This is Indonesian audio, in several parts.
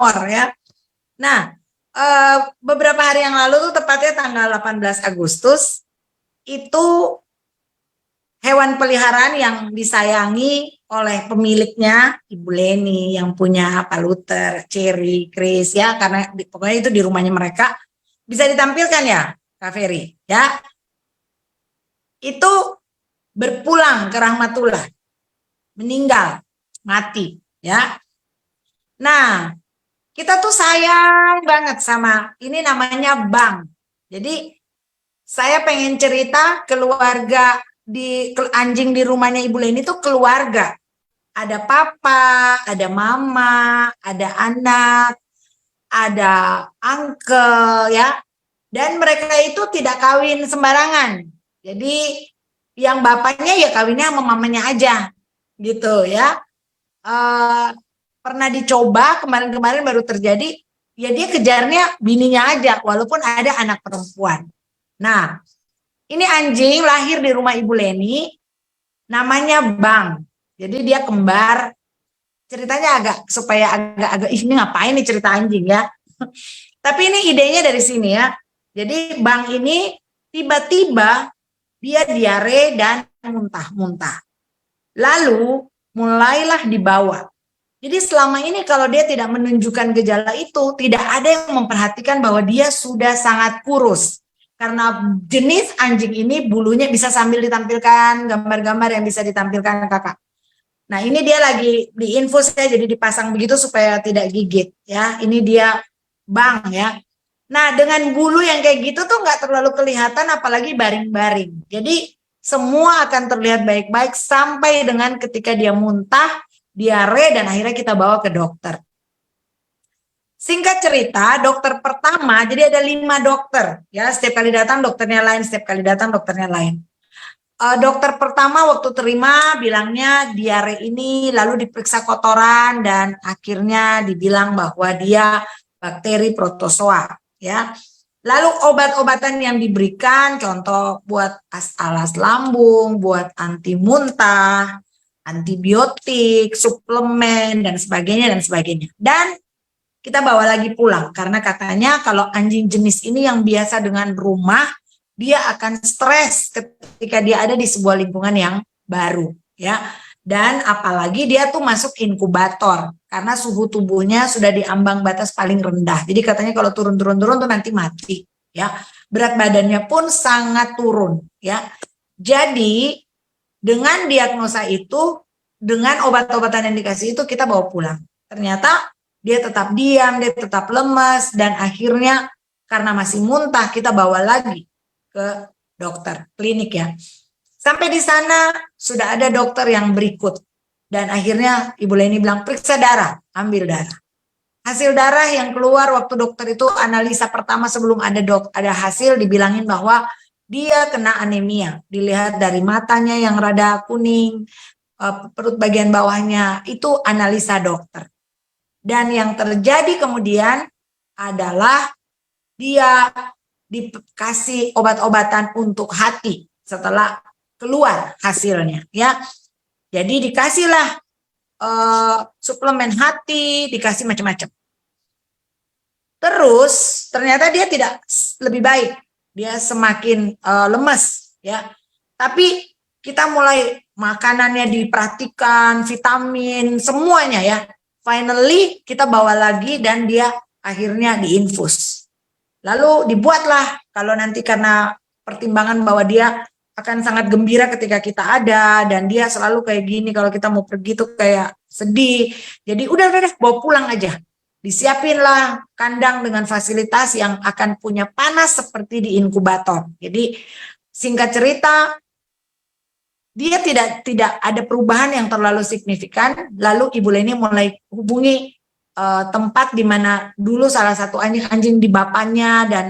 ya. Nah, beberapa hari yang lalu tuh tepatnya tanggal 18 Agustus itu hewan peliharaan yang disayangi oleh pemiliknya, Ibu Leni yang punya Pak Luther, Cherry, Chris ya, karena pokoknya itu di rumahnya mereka. Bisa ditampilkan ya, Kak Ferry ya. Itu berpulang ke rahmatullah, meninggal, mati ya. Nah, kita tuh sayang banget sama ini namanya Bang. Jadi saya pengen cerita keluarga di anjing di rumahnya Ibu Leni itu keluarga. Ada papa, ada mama, ada anak, ada uncle ya. Dan mereka itu tidak kawin sembarangan. Jadi yang bapaknya ya kawinnya sama mamanya aja gitu ya. Pernah dicoba kemarin-kemarin baru terjadi, ya dia kejarnya bininya aja walaupun ada anak perempuan. Nah, ini anjing lahir di rumah Ibu Leni, namanya Bang. Jadi dia kembar. Ceritanya supaya agak ini ngapain nih cerita anjing ya. Tapi ini idenya dari sini ya. Jadi Bang ini tiba-tiba dia diare dan muntah-muntah. Lalu mulailah dibawa. Jadi selama ini kalau dia tidak menunjukkan gejala itu, tidak ada yang memperhatikan bahwa dia sudah sangat kurus. Karena jenis anjing ini bulunya bisa sambil ditampilkan gambar-gambar yang bisa ditampilkan kakak. Nah ini dia lagi diinfus ya, jadi dipasang begitu supaya tidak gigit ya. Ini dia Bang ya. Nah dengan bulu yang kayak gitu tuh nggak terlalu kelihatan apalagi baring-baring. Jadi semua akan terlihat baik-baik sampai dengan ketika dia muntah, diare, dan akhirnya kita bawa ke dokter. Singkat cerita, dokter pertama, jadi ada 5 dokter ya, setiap kali datang dokternya lain, setiap kali datang dokternya lain. Dokter pertama waktu terima bilangnya diare ini, lalu diperiksa kotoran dan akhirnya dibilang bahwa dia bakteri protozoa ya. Lalu obat-obatan yang diberikan, contoh buat alas lambung, buat anti muntah, antibiotik, suplemen, dan sebagainya, dan sebagainya. Dan kita bawa lagi pulang, karena katanya kalau anjing jenis ini yang biasa dengan rumah, dia akan stres ketika dia ada di sebuah lingkungan yang baru, ya. Dan apalagi dia tuh masuk inkubator, karena suhu tubuhnya sudah di ambang batas paling rendah. Jadi katanya kalau turun-turun tuh nanti mati, ya. Berat badannya pun sangat turun, ya. Jadi dengan diagnosa itu, dengan obat-obatan yang dikasih itu kita bawa pulang. Ternyata dia tetap diam, dia tetap lemas, dan akhirnya karena masih muntah kita bawa lagi ke dokter klinik ya. Sampai di sana sudah ada dokter yang berikut, dan akhirnya Ibu Leni bilang periksa darah, ambil darah. Hasil darah yang keluar waktu dokter itu analisa pertama sebelum ada hasil, dibilangin bahwa dia kena anemia. Dilihat dari matanya yang rada kuning, perut bagian bawahnya, itu analisa dokter. Dan yang terjadi kemudian adalah dia dikasih obat-obatan untuk hati setelah keluar hasilnya ya. Jadi dikasihlah suplemen hati, dikasih macam-macam. Terus ternyata dia tidak lebih baik, dia semakin lemes ya. Tapi kita mulai makanannya diperhatikan, vitamin semuanya ya. Finally kita bawa lagi dan dia akhirnya diinfus. Lalu dibuatlah, kalau nanti karena pertimbangan bahwa dia akan sangat gembira ketika kita ada, dan dia selalu kayak gini kalau kita mau pergi tuh kayak sedih. Jadi udah bawa pulang aja. Disiapinlah kandang dengan fasilitas yang akan punya panas seperti di inkubator. Jadi singkat cerita, dia tidak ada perubahan yang terlalu signifikan. Lalu Ibu Leni mulai hubungi tempat di mana dulu salah satu anjing di bapaknya dan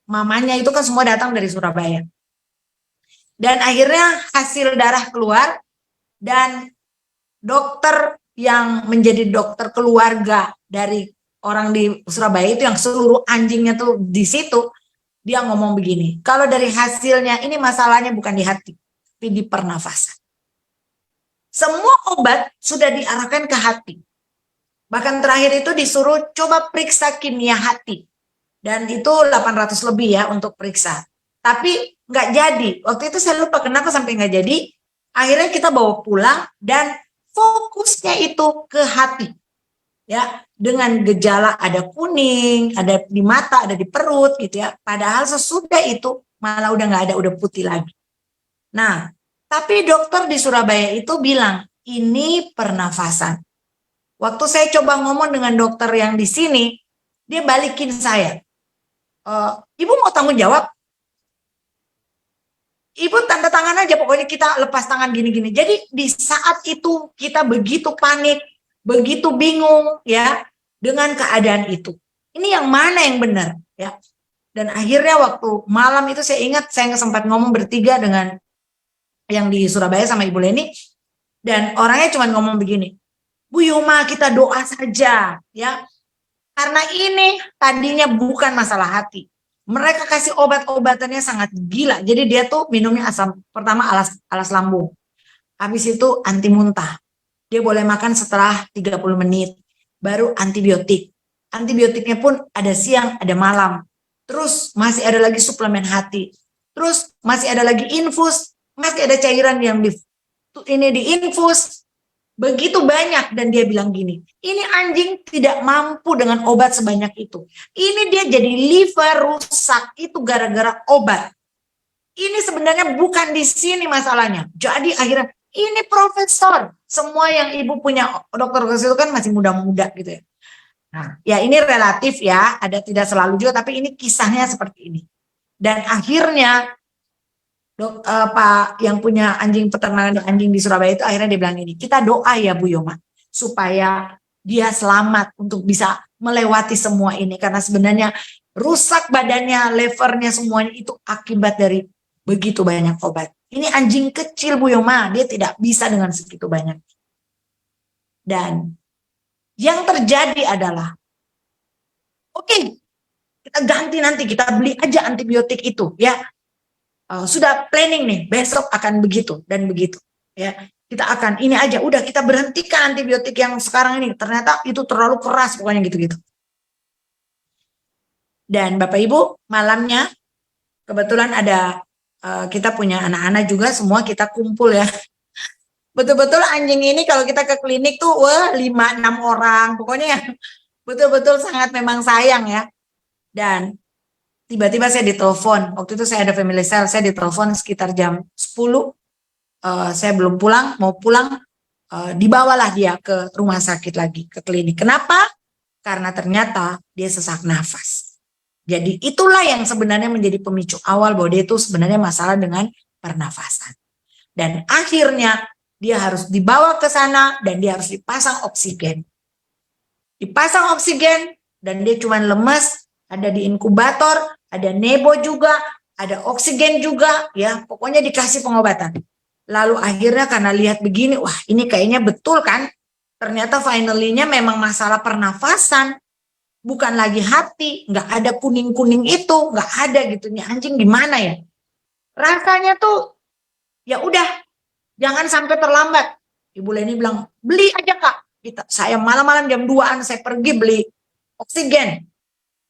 mamanya itu kan semua datang dari Surabaya. Dan akhirnya hasil darah keluar, dan dokter yang menjadi dokter keluarga dari orang di Surabaya itu yang seluruh anjingnya tuh di situ, dia ngomong begini, kalau dari hasilnya ini masalahnya bukan di hati, tapi di pernafasan. Semua obat sudah diarahkan ke hati. Bahkan terakhir itu disuruh coba periksa kimia hati. Dan itu 800 lebih ya untuk periksa. Tapi nggak jadi. Waktu itu saya lupa kenapa sampai nggak jadi. Akhirnya kita bawa pulang dan fokusnya itu ke hati. Ya, dengan gejala ada kuning, ada di mata, ada di perut gitu ya. Padahal sesudah itu malah udah nggak ada, udah putih lagi. Nah, tapi dokter di Surabaya itu bilang ini pernafasan. Waktu saya coba ngomong dengan dokter yang di sini, dia balikin saya. Ibu mau tanggung jawab? Ibu tanda tangan aja, pokoknya kita lepas tangan gini-gini. Jadi di saat itu kita begitu panik, begitu bingung ya dengan keadaan itu. Ini yang mana yang benar ya? Dan akhirnya waktu malam itu saya ingat saya sempat ngomong bertiga dengan yang di Surabaya sama Ibu Leni, dan orangnya cuma ngomong begini, Bu Yuma kita doa saja ya, karena ini tadinya bukan masalah hati. Mereka kasih obat-obatannya sangat gila. Jadi dia tuh minumnya asam, pertama alas lambung. Habis itu anti muntah. Dia boleh makan setelah 30 menit. Baru antibiotik. Antibiotiknya pun ada siang, ada malam. Terus masih ada lagi suplemen hati. Terus masih ada lagi infus. Masih ada cairan yang ini diinfus. Begitu banyak, dan dia bilang gini, ini anjing tidak mampu dengan obat sebanyak itu. Ini dia jadi liver rusak itu gara-gara obat. Ini sebenarnya bukan di sini masalahnya. Jadi akhirnya ini profesor. Semua yang ibu punya dokter itu kan masih muda-muda gitu ya. Nah, ya ini relatif ya, ada tidak selalu juga, tapi ini kisahnya seperti ini. Dan akhirnya Pak yang punya anjing peternakan anjing di Surabaya itu akhirnya dia bilang ini, kita doa ya Bu Yoma supaya dia selamat untuk bisa melewati semua ini, karena sebenarnya rusak badannya, levernya semuanya itu akibat dari begitu banyak obat. Ini anjing kecil Bu Yoma, dia tidak bisa dengan segitu banyak. Dan yang terjadi adalah oke, kita ganti nanti, kita beli aja antibiotik itu ya. Sudah planning nih, besok akan begitu dan begitu ya, kita akan ini aja, udah kita berhentikan antibiotik yang sekarang ini, ternyata itu terlalu keras pokoknya gitu-gitu. Dan Bapak Ibu, malamnya kebetulan ada kita punya anak-anak juga, semua kita kumpul ya. Betul-betul anjing ini kalau kita ke klinik tuh 5-6 orang pokoknya ya, betul-betul sangat memang sayang ya. Dan tiba-tiba saya ditelepon, waktu itu saya ada family cell, saya ditelepon sekitar jam 10, saya belum pulang, mau pulang, dibawalah dia ke rumah sakit lagi, ke klinik. Kenapa? Karena ternyata dia sesak nafas. Jadi itulah yang sebenarnya menjadi pemicu awal bahwa dia itu sebenarnya masalah dengan pernafasan. Dan akhirnya dia harus dibawa ke sana dan dia harus dipasang oksigen. Dipasang oksigen dan dia cuma lemes, ada di inkubator, ada nebo juga, ada oksigen juga, ya pokoknya dikasih pengobatan. Lalu akhirnya karena lihat begini, wah ini kayaknya betul kan, ternyata finally-nya memang masalah pernafasan, bukan lagi hati, nggak ada kuning-kuning itu, nggak ada gitu, nih anjing gimana ya? Rasanya tuh, ya udah, jangan sampai terlambat. Ibu Leni bilang, beli aja Kak. Saya malam-malam jam 2-an saya pergi beli oksigen.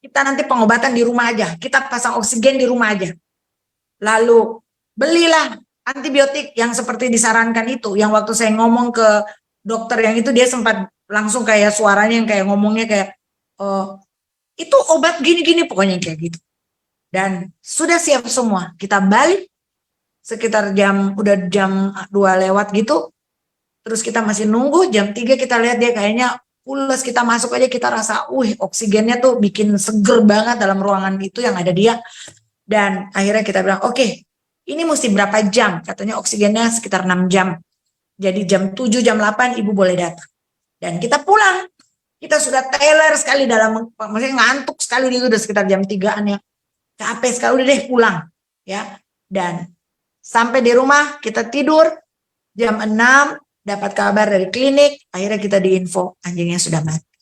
Kita nanti pengobatan di rumah aja. Kita pasang oksigen di rumah aja. Lalu belilah antibiotik yang seperti disarankan itu. Yang waktu saya ngomong ke dokter yang itu, dia sempat langsung kayak suaranya yang kayak ngomongnya kayak, oh, itu obat gini-gini pokoknya kayak gitu. Dan sudah siap semua. Kita balik sekitar udah jam 2 lewat gitu. Terus kita masih nunggu, jam 3 kita lihat dia kayaknya pules, kita masuk aja kita rasa, oksigennya tuh bikin seger banget dalam ruangan itu yang ada dia. Dan akhirnya kita bilang, oke, ini mesti berapa jam? Katanya oksigennya sekitar 6 jam. Jadi jam 7, jam 8 ibu boleh datang. Dan kita pulang. Kita sudah teler sekali maksudnya ngantuk sekali, itu udah sekitar jam 3-an ya. Capek sekali, udah deh pulang. Ya. Dan sampai di rumah kita tidur, jam 6 dapat kabar dari klinik, akhirnya kita diinfo anjingnya sudah mati.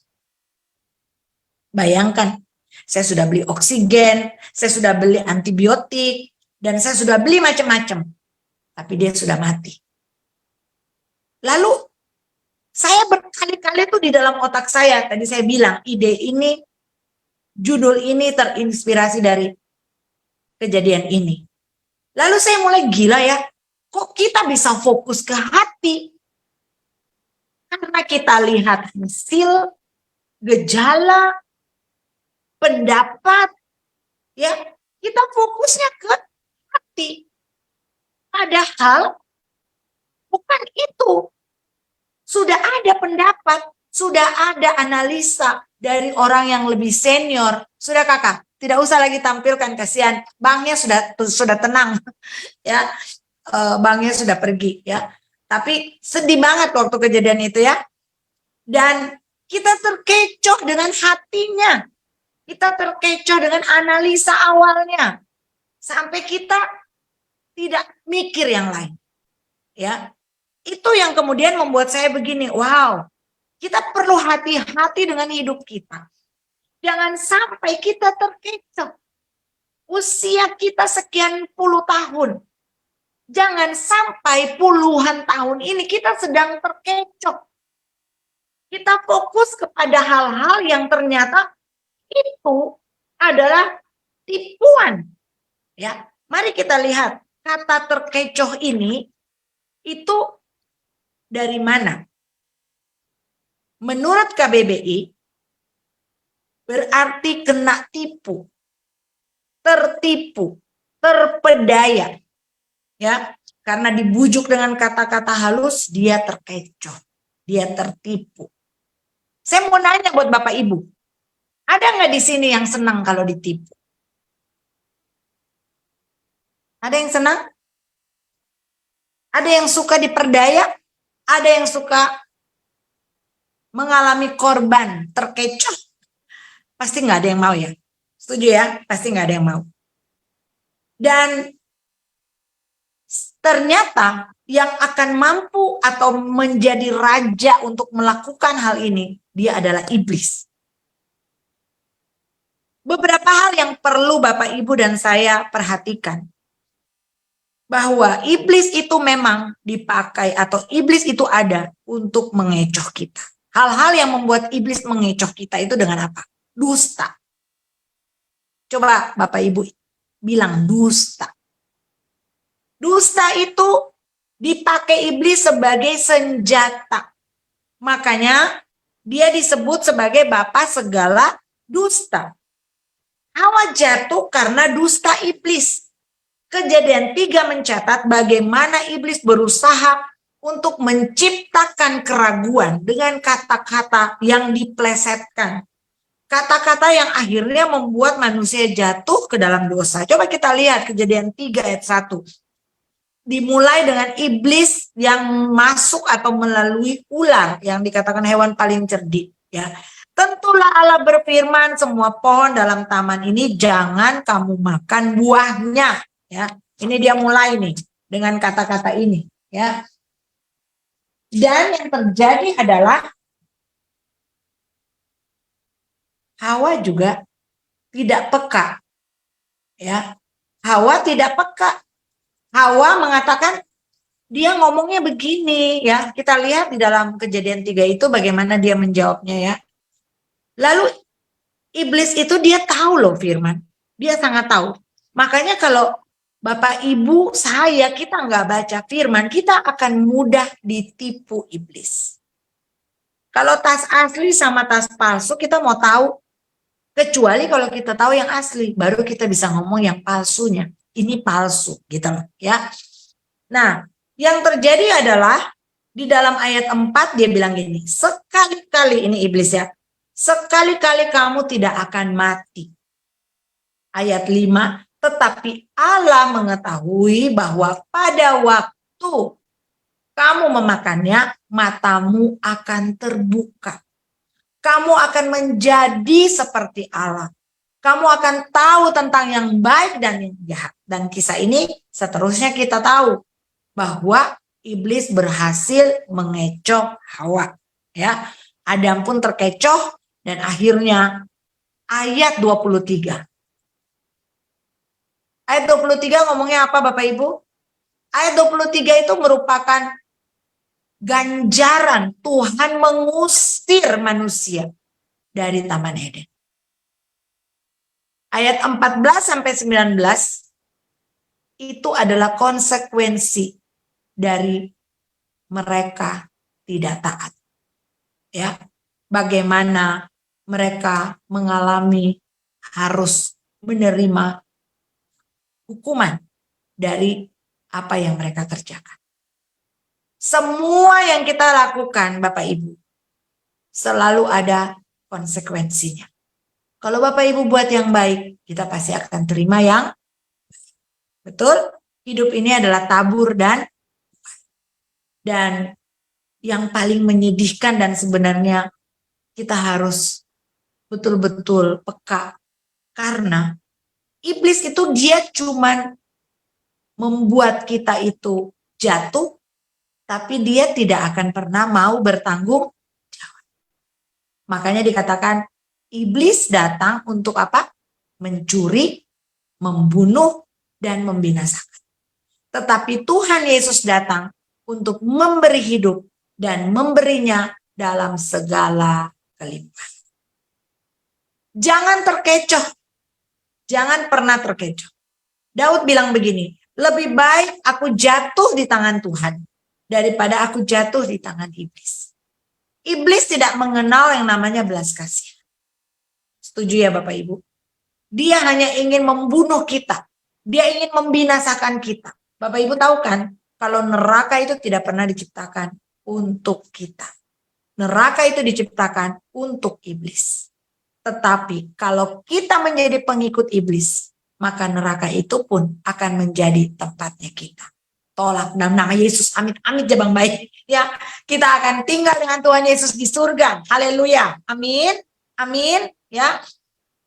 Bayangkan, saya sudah beli oksigen, saya sudah beli antibiotik, dan saya sudah beli macam-macam, tapi dia sudah mati. Lalu Saya berkali-kali tuh di dalam otak saya, tadi saya bilang, ide ini, judul ini terinspirasi dari kejadian ini. Lalu saya mulai gila ya, kok kita bisa fokus ke hati? Karena kita lihat hasil, gejala, pendapat, ya, kita fokusnya ke hati. Padahal bukan itu. Sudah ada pendapat, sudah ada analisa dari orang yang lebih senior. Sudah kakak, tidak usah lagi tampilkan, kasihan. Bangnya sudah tenang, ya, bangnya sudah pergi, ya. Tapi sedih banget waktu kejadian itu, ya. Dan kita terkecoh dengan hatinya, kita terkecoh dengan analisa awalnya, sampai kita tidak mikir yang lain, ya. Itu yang kemudian membuat saya begini, wow, kita perlu hati-hati dengan hidup kita. Jangan sampai kita terkecoh. Usia kita sekian puluh tahun. Jangan sampai puluhan tahun ini kita sedang terkecoh. Kita fokus kepada hal-hal yang ternyata itu adalah tipuan. Ya, mari kita lihat kata terkecoh ini itu dari mana? Menurut KBBI, berarti kena tipu, tertipu, terpedaya. Ya, karena dibujuk dengan kata-kata halus, dia terkecoh, dia tertipu. Saya mau nanya buat Bapak Ibu, ada nggak di sini yang senang kalau ditipu? Ada yang senang? Ada yang suka diperdaya? Ada yang suka mengalami korban, terkecoh? Pasti nggak ada yang mau, ya. Setuju, ya? Pasti nggak ada yang mau. Dan ternyata yang akan mampu atau menjadi raja untuk melakukan hal ini, dia adalah iblis. Beberapa hal yang perlu Bapak Ibu dan saya perhatikan. Bahwa iblis itu memang dipakai atau iblis itu ada untuk mengecoh kita. Hal-hal yang membuat iblis mengecoh kita itu dengan apa? Dusta. Coba Bapak Ibu bilang dusta. Dusta itu dipakai iblis sebagai senjata. Makanya dia disebut sebagai bapa segala dusta. Hawa jatuh karena dusta iblis. Kejadian 3 mencatat bagaimana iblis berusaha untuk menciptakan keraguan dengan kata-kata yang diplesetkan. Kata-kata yang akhirnya membuat manusia jatuh ke dalam dosa. Coba kita lihat Kejadian 3 ayat 1. Dimulai dengan iblis yang masuk atau melalui ular yang dikatakan hewan paling cerdik, ya. Tentulah Allah berfirman, semua pohon dalam taman ini jangan kamu makan buahnya, ya. Ini dia mulai nih dengan kata-kata ini, ya. Dan yang terjadi adalah Hawa juga tidak peka, ya. Hawa tidak peka. Hawa mengatakan, dia ngomongnya begini, ya. Kita lihat di dalam Kejadian 3 itu bagaimana dia menjawabnya, ya. Lalu iblis itu dia tahu loh firman. Dia sangat tahu. Makanya kalau Bapak Ibu saya kita nggak baca firman, kita akan mudah ditipu iblis. Kalau tas asli sama tas palsu kita mau tahu, kecuali kalau kita tahu yang asli, baru kita bisa ngomong yang palsunya. Ini palsu gitu loh, ya. Nah, yang terjadi adalah di dalam ayat 4 dia bilang gini, sekali-kali ini iblis, ya. Sekali-kali kamu tidak akan mati. Ayat 5, tetapi Allah mengetahui bahwa pada waktu kamu memakannya, matamu akan terbuka. Kamu akan menjadi seperti Allah. Kamu akan tahu tentang yang baik dan yang jahat. Dan kisah ini seterusnya kita tahu bahwa iblis berhasil mengecoh Hawa, ya. Adam pun terkecoh dan akhirnya ayat 23. Ayat 23 ngomongnya apa Bapak Ibu? Ayat 23 itu merupakan ganjaran Tuhan mengusir manusia dari Taman Eden. Ayat 14 sampai 19 itu adalah konsekuensi dari mereka tidak taat. Ya, bagaimana mereka mengalami harus menerima hukuman dari apa yang mereka kerjakan. Semua yang kita lakukan, Bapak Ibu, selalu ada konsekuensinya. Kalau Bapak Ibu buat yang baik, kita pasti akan terima yang betul. Hidup ini adalah tabur dan yang paling menyedihkan dan sebenarnya kita harus betul-betul peka. Karena iblis itu dia cuman membuat kita itu jatuh, tapi dia tidak akan pernah mau bertanggung jawab. Makanya dikatakan iblis datang untuk apa? Mencuri, membunuh, dan membinasakan. Tetapi Tuhan Yesus datang untuk memberi hidup dan memberinya dalam segala kelimpahan. Jangan terkecoh. Jangan pernah terkecoh. Daud bilang begini, lebih baik aku jatuh di tangan Tuhan daripada aku jatuh di tangan iblis. Iblis tidak mengenal yang namanya belas kasihan. Setuju ya Bapak Ibu? Dia hanya ingin membunuh kita. Dia ingin membinasakan kita. Bapak Ibu tahu kan, kalau neraka itu tidak pernah diciptakan untuk kita. Neraka itu diciptakan untuk iblis. Tetapi kalau kita menjadi pengikut iblis, maka neraka itu pun akan menjadi tempatnya kita. Tolak dalam nama Yesus, amin, amin jabang baik. Ya, kita akan tinggal dengan Tuhan Yesus di surga. Haleluya, amin, amin. Ya,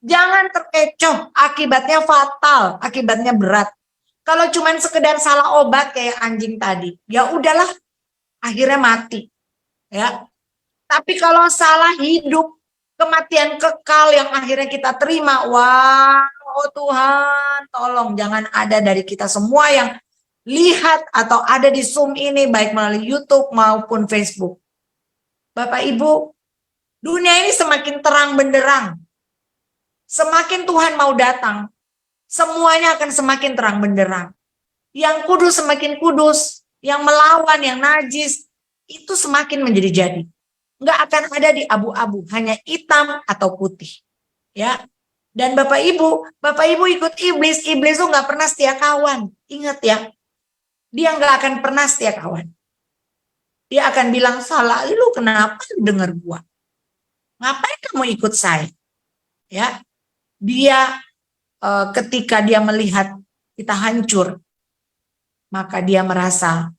jangan terkecoh, akibatnya fatal, akibatnya berat. Kalau cuma sekedar salah obat kayak anjing tadi, ya udahlah, akhirnya mati. Ya, tapi kalau salah hidup, kematian kekal yang akhirnya kita terima, wah, oh Tuhan, tolong jangan ada dari kita semua yang lihat atau ada di Zoom ini, baik melalui YouTube maupun Facebook. Bapak Ibu, dunia ini semakin terang benderang. Semakin Tuhan mau datang, semuanya akan semakin terang benderang. Yang kudus semakin kudus, yang melawan, yang najis, itu semakin menjadi jadi. Nggak akan ada di abu-abu, hanya hitam atau putih. Ya. Dan Bapak Ibu ikut iblis, iblis itu nggak pernah setia kawan. Ingat ya, dia nggak akan pernah setia kawan. Dia akan bilang, salah, lu kenapa dengar gua? Ngapain kamu ikut saya? Ya, dia ketika dia melihat kita hancur, maka dia merasa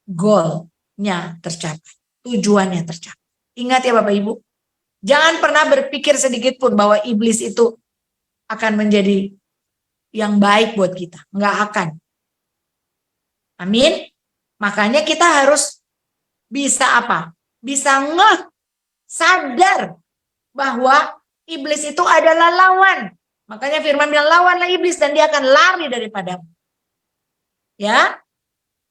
goalnya tercapai, tujuannya tercapai. Ingat ya Bapak Ibu, jangan pernah berpikir sedikit pun bahwa iblis itu akan menjadi yang baik buat kita. Nggak akan. Amin. Makanya kita harus bisa apa? Bisa sadar bahwa iblis itu adalah lawan. Makanya firman bilang lawanlah iblis dan dia akan lari daripadamu. Ya.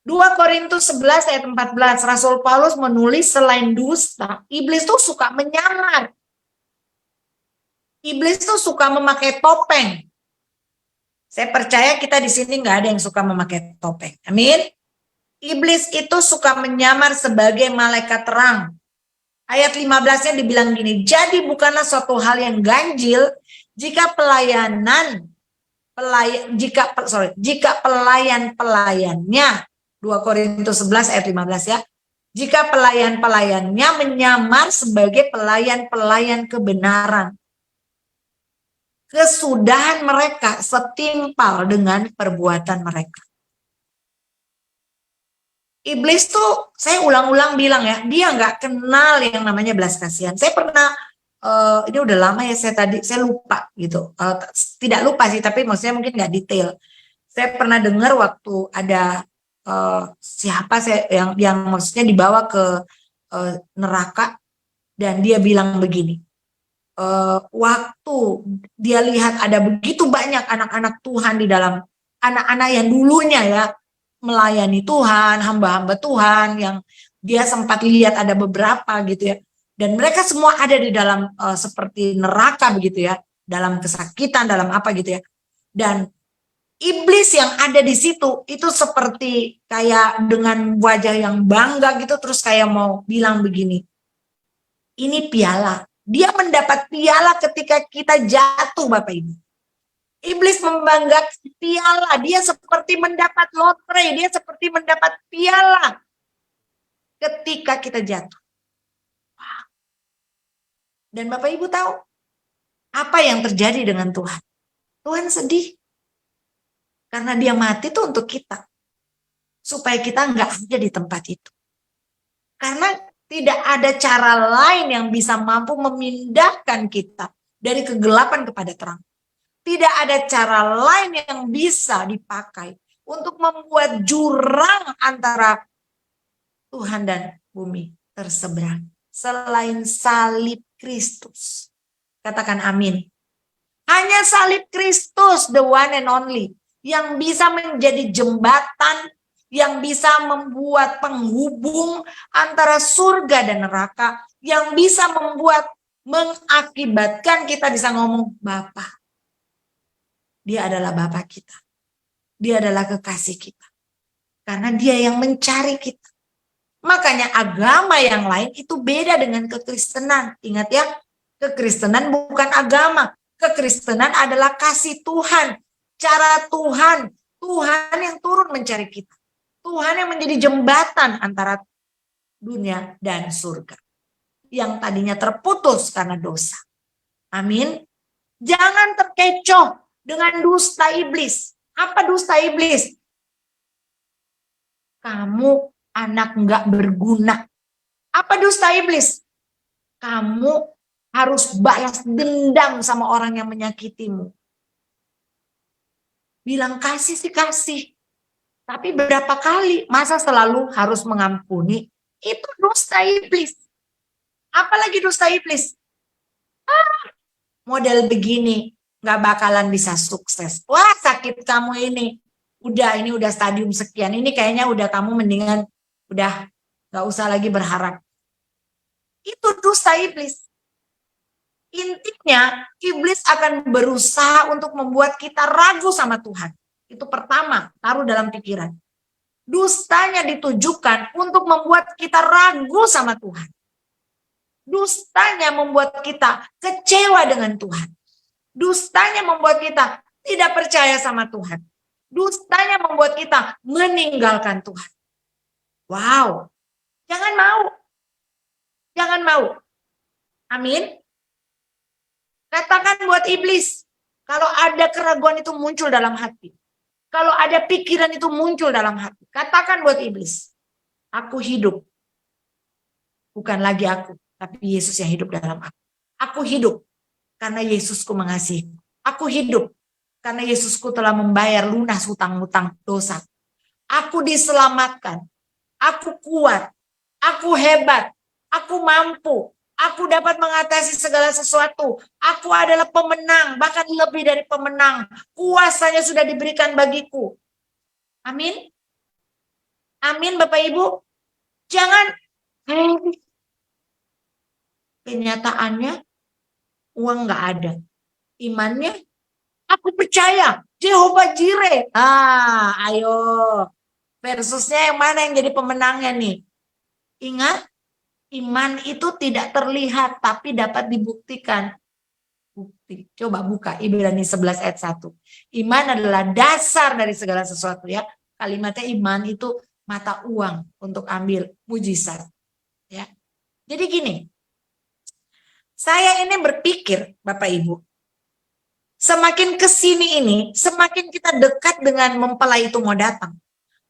2 Korintus 11 ayat 14, Rasul Paulus menulis selain dusta, iblis tuh suka menyamar. Iblis tuh suka memakai topeng. Saya percaya kita di sini nggak ada yang suka memakai topeng. Amin. Iblis itu suka menyamar sebagai malaikat terang. Ayat 15-nya dibilang gini, jadi bukanlah suatu hal yang ganjil jika jika pelayan-pelayannya 2 Korintus 11 ayat 15 ya. Jika pelayan-pelayannya menyamar sebagai pelayan-pelayan kebenaran. Kesudahan mereka setimpal dengan perbuatan mereka. Iblis tuh, saya ulang-ulang bilang ya, dia nggak kenal yang namanya belas kasihan. Saya pernah, ini udah lama ya saya lupa gitu. Tidak lupa sih, tapi maksudnya mungkin nggak detail. Saya pernah dengar waktu ada siapa yang maksudnya dibawa ke neraka dan dia bilang begini, waktu dia lihat ada begitu banyak anak-anak Tuhan di dalam, anak-anak yang dulunya ya melayani Tuhan, hamba-hamba Tuhan yang Dia sempat lihat ada beberapa gitu ya. Dan mereka semua ada di dalam seperti neraka begitu ya. Dalam kesakitan, dalam apa gitu ya. Dan iblis yang ada di situ itu seperti kayak dengan wajah yang bangga gitu, terus kayak mau bilang begini, ini piala. Dia mendapat piala ketika kita jatuh, Bapak Ibu. Iblis membanggakan piala, dia seperti mendapat lotre, dia seperti mendapat piala ketika kita jatuh. Dan Bapak Ibu tahu apa yang terjadi dengan Tuhan? Tuhan sedih. Karena dia mati itu untuk kita. Supaya kita nggak ada di tempat itu. Karena tidak ada cara lain yang bisa mampu memindahkan kita dari kegelapan kepada terang. Tidak ada cara lain yang bisa dipakai untuk membuat jurang antara Tuhan dan bumi terseberang. Selain salib Kristus. Katakan amin. Hanya salib Kristus, the one and only, yang bisa menjadi jembatan, yang bisa membuat penghubung antara surga dan neraka, yang bisa mengakibatkan kita bisa ngomong Bapa. Dia adalah Bapa kita. Dia adalah kekasih kita. Karena dia yang mencari kita. Makanya agama yang lain itu beda dengan kekristenan. Ingat ya, kekristenan bukan agama. Kekristenan adalah kasih Tuhan. Cara Tuhan. Tuhan yang turun mencari kita. Tuhan yang menjadi jembatan antara dunia dan surga. Yang tadinya terputus karena dosa. Amin. Jangan terkecoh dengan dusta iblis. Apa dusta iblis? Kamu anak nggak berguna. Apa dusta iblis? Kamu harus balas dendam sama orang yang menyakitimu. Bilang kasih sih kasih. Tapi berapa kali? Masa selalu harus mengampuni? Itu dusta iblis. Apalagi dusta iblis? Model begini nggak bakalan bisa sukses. Wah, sakit kamu ini. Ini udah stadium sekian. Ini kayaknya udah kamu mendingan udah nggak usah lagi berharap. Itu dusta iblis. Intinya, iblis akan berusaha untuk membuat kita ragu sama Tuhan. Itu pertama, taruh dalam pikiran. Dustanya ditujukan untuk membuat kita ragu sama Tuhan. Dustanya membuat kita kecewa dengan Tuhan. Dustanya membuat kita tidak percaya sama Tuhan. Dustanya membuat kita meninggalkan Tuhan. Wow, jangan mau. Jangan mau. Amin. Katakan buat iblis, kalau ada keraguan itu muncul dalam hati. Kalau ada pikiran itu muncul dalam hati. Katakan buat iblis, aku hidup. Bukan lagi aku, tapi Yesus yang hidup dalam aku. Aku hidup karena Yesusku mengasihi. Aku hidup karena Yesusku telah membayar lunas hutang-hutang dosa. Aku diselamatkan. Aku kuat. Aku hebat. Aku mampu. Aku dapat mengatasi segala sesuatu. Aku adalah pemenang, bahkan lebih dari pemenang. Kuasanya sudah diberikan bagiku. Amin. Amin Bapak Ibu. Jangan. Kenyataannya uang nggak ada. Imannya, aku percaya. Jehovah Jireh. Ayo. Versusnya yang mana yang jadi pemenangnya nih? Ingat. Iman itu tidak terlihat tapi dapat dibuktikan. Bukti. Coba buka Ibrani 11 ayat 1. Iman adalah dasar dari segala sesuatu ya. Kalimatnya iman itu mata uang untuk ambil mujizat. Ya. Jadi gini. Saya ini berpikir Bapak Ibu. Semakin kesini ini, semakin kita dekat dengan mempelai itu mau datang.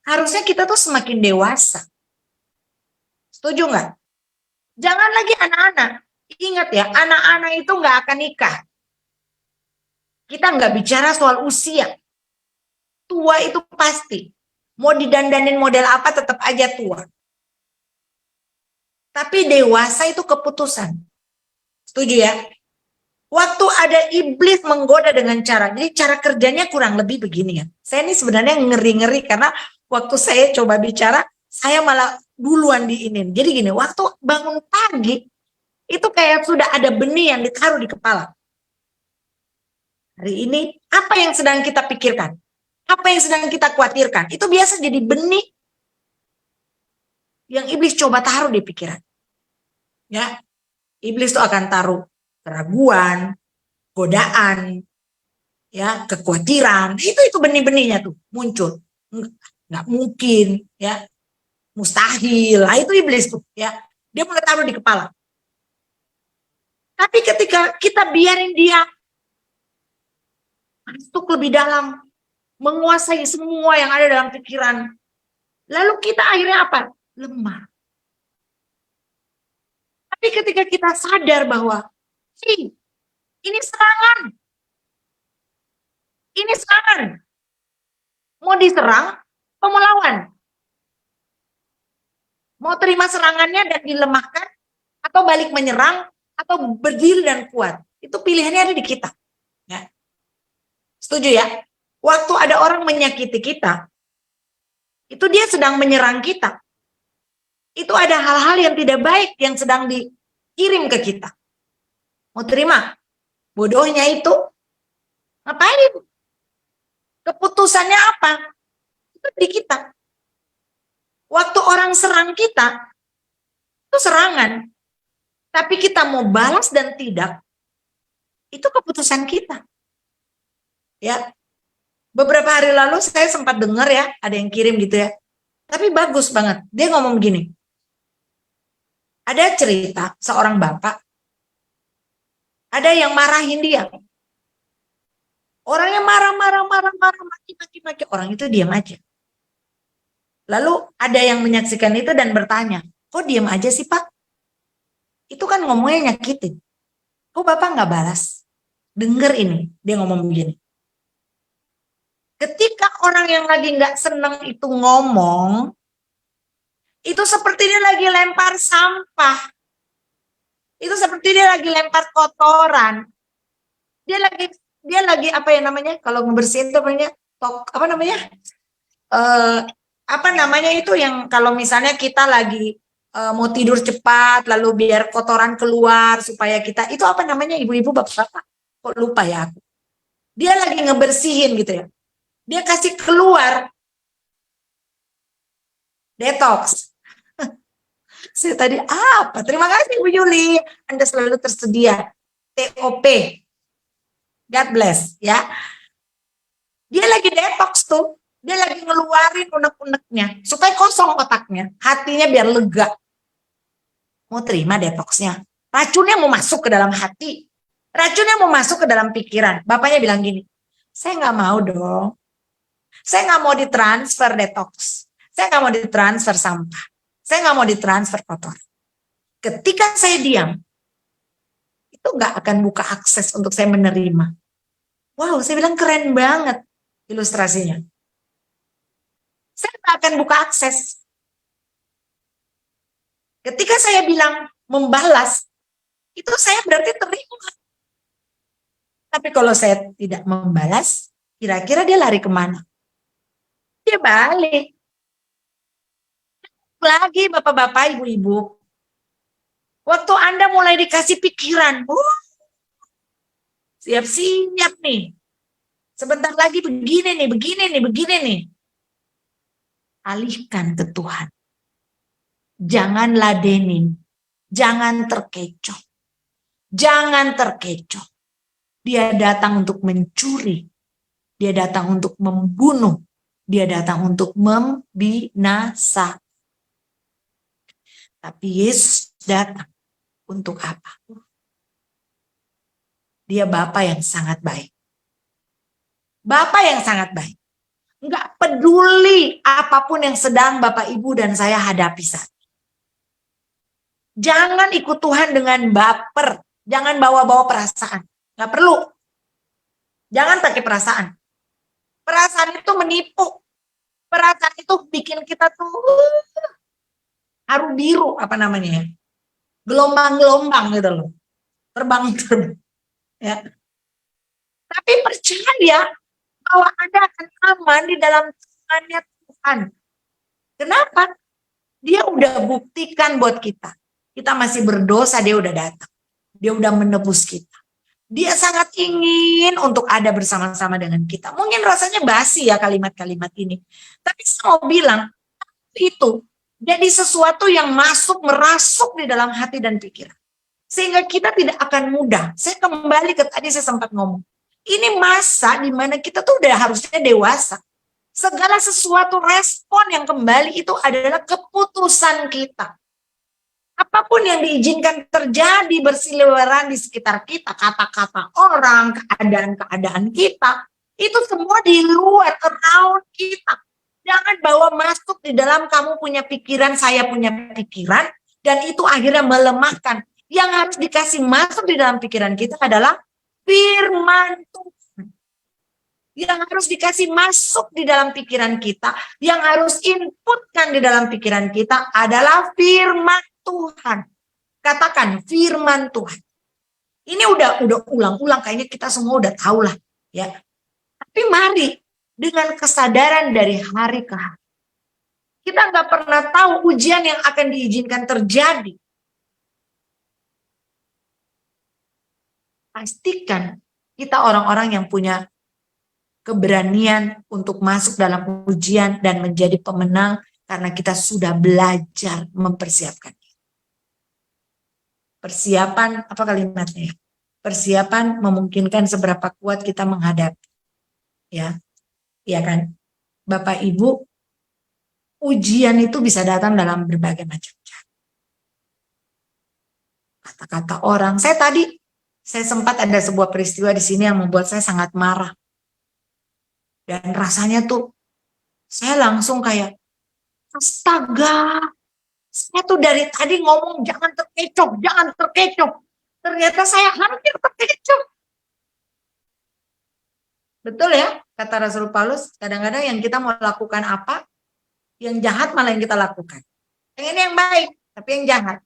Harusnya kita tuh semakin dewasa. Setuju nggak? Jangan lagi anak-anak. Ingat ya, anak-anak itu nggak akan nikah. Kita nggak bicara soal usia. Tua itu pasti. Mau didandanin model apa tetap aja tua. Tapi dewasa itu keputusan. Setuju ya? Waktu ada iblis menggoda dengan cara. Jadi cara kerjanya kurang lebih begini ya. Saya ini sebenarnya ngeri-ngeri karena waktu saya coba bicara, Saya malah duluan diinin. Jadi gini, waktu bangun pagi, itu kayak sudah ada benih yang ditaruh di kepala. Hari ini, apa yang sedang kita pikirkan? Apa yang sedang kita khawatirkan? Itu biasa jadi benih yang iblis coba taruh di pikiran. Ya, iblis itu akan taruh keraguan, godaan, ya, kekhawatiran. Itu benih-benihnya tuh muncul. Nggak mungkin, ya, mustahil. Nah, itu iblis tuh, ya. Dia mulai taruh di kepala. Tapi ketika kita biarin dia masuk lebih dalam, menguasai semua yang ada dalam pikiran, lalu kita akhirnya apa? Lemah. Tapi ketika kita sadar bahwa ini serangan, mau diserang, mau melawan, mau terima serangannya dan dilemahkan, atau balik menyerang, atau berdiri dan kuat. Itu pilihannya ada di kita. Ya. Setuju ya? Waktu ada orang menyakiti kita, itu dia sedang menyerang kita. Itu ada hal-hal yang tidak baik yang sedang dikirim ke kita. Mau terima? Bodohnya itu ngapain? Keputusannya apa? Itu di kita. Waktu orang serang kita, itu serangan. Tapi kita mau balas dan tidak, itu keputusan kita. Ya. Beberapa hari lalu saya sempat dengar ya, ada yang kirim gitu ya. Tapi bagus banget. Dia ngomong gini. Ada cerita seorang bapak, ada yang marahin dia. Orangnya marah, maki, orang itu diam aja. Lalu ada yang menyaksikan itu dan bertanya, kok diam aja sih Pak? Itu kan ngomongnya nyakitin. Kok Bapak nggak balas? Dengar ini, dia ngomong begini. Ketika orang yang lagi nggak seneng itu ngomong, itu seperti dia lagi lempar sampah. Itu seperti dia lagi lempar kotoran. Dia lagi apa ya namanya? Kalau ngebersihin itu namanya apa namanya? Apa namanya itu yang kalau misalnya kita lagi mau tidur cepat lalu biar kotoran keluar supaya kita itu apa namanya ibu-ibu bapak-bapak kok lupa ya aku. Dia lagi ngebersihin gitu ya. Dia kasih keluar detox. Saya tadi apa? Terima kasih Bu Yuli. Anda selalu tersedia. TOP. God bless ya. Dia lagi detox tuh. Dia lagi ngeluarin unek-uneknya supaya kosong otaknya, hatinya biar lega. Mau terima detoxnya. Racunnya mau masuk ke dalam hati. Racunnya mau masuk ke dalam pikiran. Bapaknya bilang gini, saya nggak mau dong. Saya nggak mau ditransfer detox. Saya nggak mau ditransfer sampah. Saya nggak mau ditransfer kotor. Ketika saya diam, itu nggak akan buka akses untuk saya menerima. Wow, saya bilang keren banget ilustrasinya. Saya nggak akan buka akses. Ketika saya bilang membalas, itu saya berarti terima. Tapi kalau saya tidak membalas, kira-kira dia lari kemana? Dia balik. Lagi bapak-bapak, ibu-ibu. Waktu Anda mulai dikasih pikiran, siap-siap nih. Sebentar lagi begini nih. Alihkan ke Tuhan. Jangan ladenin. Jangan terkecoh. Dia datang untuk mencuri. Dia datang untuk membunuh. Dia datang untuk membinasa. Tapi Yesus datang untuk apa? Dia Bapa yang sangat baik. Bapa yang sangat baik. Enggak peduli apapun yang sedang Bapak Ibu dan saya hadapi saat ini. Jangan ikut Tuhan dengan baper. Jangan bawa-bawa perasaan. Enggak perlu. Jangan pakai perasaan. Perasaan itu menipu. Perasaan itu bikin kita tuh haru biru apa namanya ya. Gelombang-gelombang gitu loh. Terbang. Ya. Tapi percaya bahwa Anda akan aman di dalam tangannya Tuhan. Kenapa? Dia udah buktikan buat kita. Kita masih berdosa, dia udah datang. Dia udah menebus kita. Dia sangat ingin untuk ada bersama-sama dengan kita. Mungkin rasanya basi ya kalimat-kalimat ini. Tapi saya mau bilang, itu jadi sesuatu yang merasuk di dalam hati dan pikiran. Sehingga kita tidak akan mudah. Saya kembali ke tadi saya sempat ngomong. Ini masa di mana kita tuh udah harusnya dewasa. Segala sesuatu respon yang kembali itu adalah keputusan kita. Apapun yang diizinkan terjadi berseliweran di sekitar kita, kata-kata orang, keadaan-keadaan kita, itu semua di luar, around kita. Jangan bawa masuk di dalam kamu punya pikiran, saya punya pikiran, dan itu akhirnya melemahkan. Yang harus dikasih masuk di dalam pikiran kita adalah firman Tuhan. Yang harus dikasih masuk di dalam pikiran kita, yang harus inputkan di dalam pikiran kita adalah firman Tuhan. Katakan firman Tuhan. Ini udah ulang-ulang, kayaknya kita semua udah tahu lah ya. Tapi mari dengan kesadaran dari hari ke hari. Kita nggak pernah tahu ujian yang akan diizinkan terjadi. Pastikan kita orang-orang yang punya keberanian untuk masuk dalam ujian dan menjadi pemenang karena kita sudah belajar mempersiapkan. Persiapan, apa kalimatnya? Persiapan memungkinkan seberapa kuat kita menghadapi. Ya, iya kan? Bapak Ibu, ujian itu bisa datang dalam berbagai macam cara. Kata-kata orang. Saya sempat ada sebuah peristiwa di sini yang membuat saya sangat marah. Dan rasanya tuh, saya langsung kayak, astaga, saya tuh dari tadi ngomong jangan terkecoh, jangan terkecoh. Ternyata saya hampir terkecoh. Betul ya, kata Rasul Paulus, kadang-kadang yang kita mau lakukan apa, yang jahat malah yang kita lakukan. Yang ini yang baik, tapi yang jahat.